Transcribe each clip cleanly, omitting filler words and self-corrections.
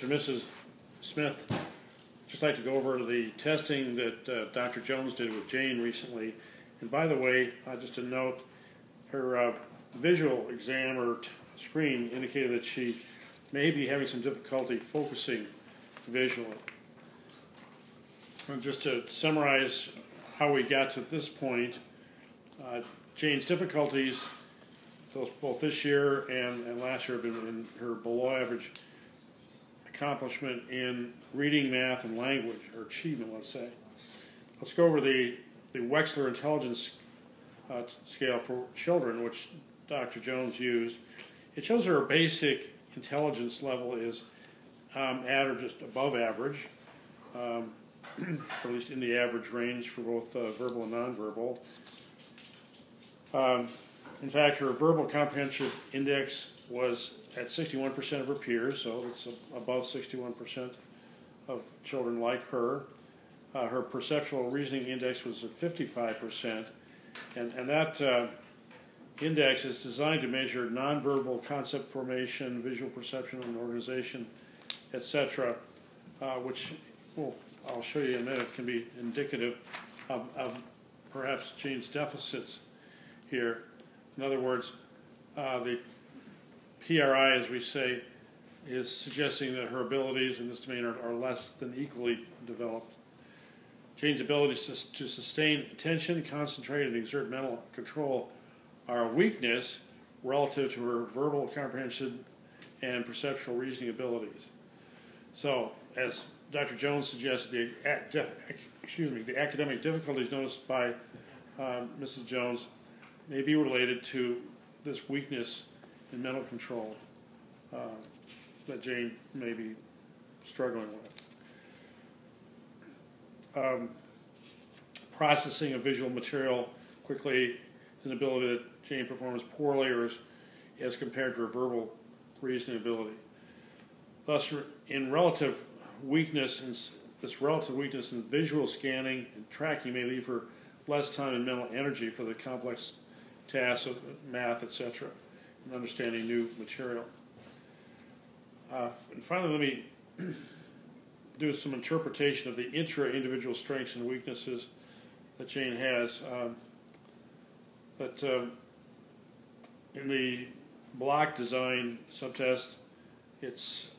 Mr. and Mrs. Smith, I'd just like to go over the testing that Dr. Jones did with Jane recently. And by the way, just a note, her visual exam or screen indicated that she may be having some difficulty focusing visually. And just to summarize how we got to this point, Jane's difficulties, both this year and last year, have been in her below average accomplishment in reading, math, and language, or achievement, let's say. Let's go over the Wechsler intelligence scale for children, which Dr. Jones used. It shows her basic intelligence level is at or just above average, or at least in the average range for both verbal and nonverbal. In fact, her verbal comprehension index was at 61% of her peers, so it's above 61% of children like her. Her perceptual reasoning index was at 55%, and that index is designed to measure nonverbal concept formation, visual perception and organization, etc., which I'll show you in a minute can be indicative of perhaps Jane's deficits here. In other words, the PRI, as we say, is suggesting that her abilities in this domain are less than equally developed. Jane's abilities to sustain attention, concentrate, and exert mental control are a weakness relative to her verbal comprehension and perceptual reasoning abilities. So, as Dr. Jones suggested, the academic difficulties noticed by Mrs. Jones may be related to this weakness in mental control that Jane may be struggling with. Processing of visual material quickly is an ability that Jane performs poorly or as compared to her verbal reasoning ability. Thus, in relative weakness, this relative weakness in visual scanning and tracking may leave her less time and mental energy for the complex tasks of math, etc., and understanding new material. And finally, let me do some interpretation of the intra-individual strengths and weaknesses that Jane has. In the block design subtest, it's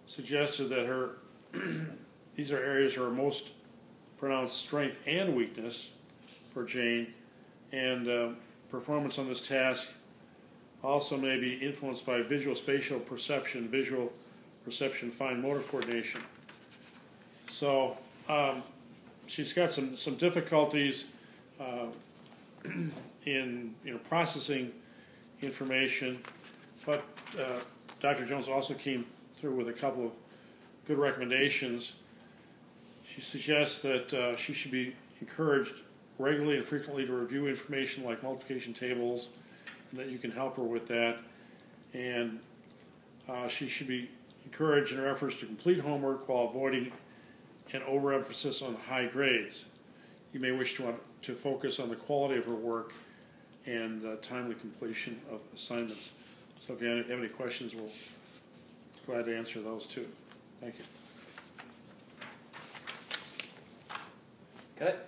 suggested that these are areas of her most pronounced strength and weakness for Jane, and performance on this task also may be influenced by visual spatial perception, fine motor coordination. So she's got some difficulties in processing information, but Dr. Jones also came through with a couple of good recommendations. She suggests that she should be encouraged regularly and frequently to review information like multiplication tables, and that you can help her with that. And she should be encouraged in her efforts to complete homework while avoiding an overemphasis on high grades. You may wish to focus on the quality of her work and timely completion of assignments. So if you have any questions, we'll be glad to answer those too. Thank you. Good.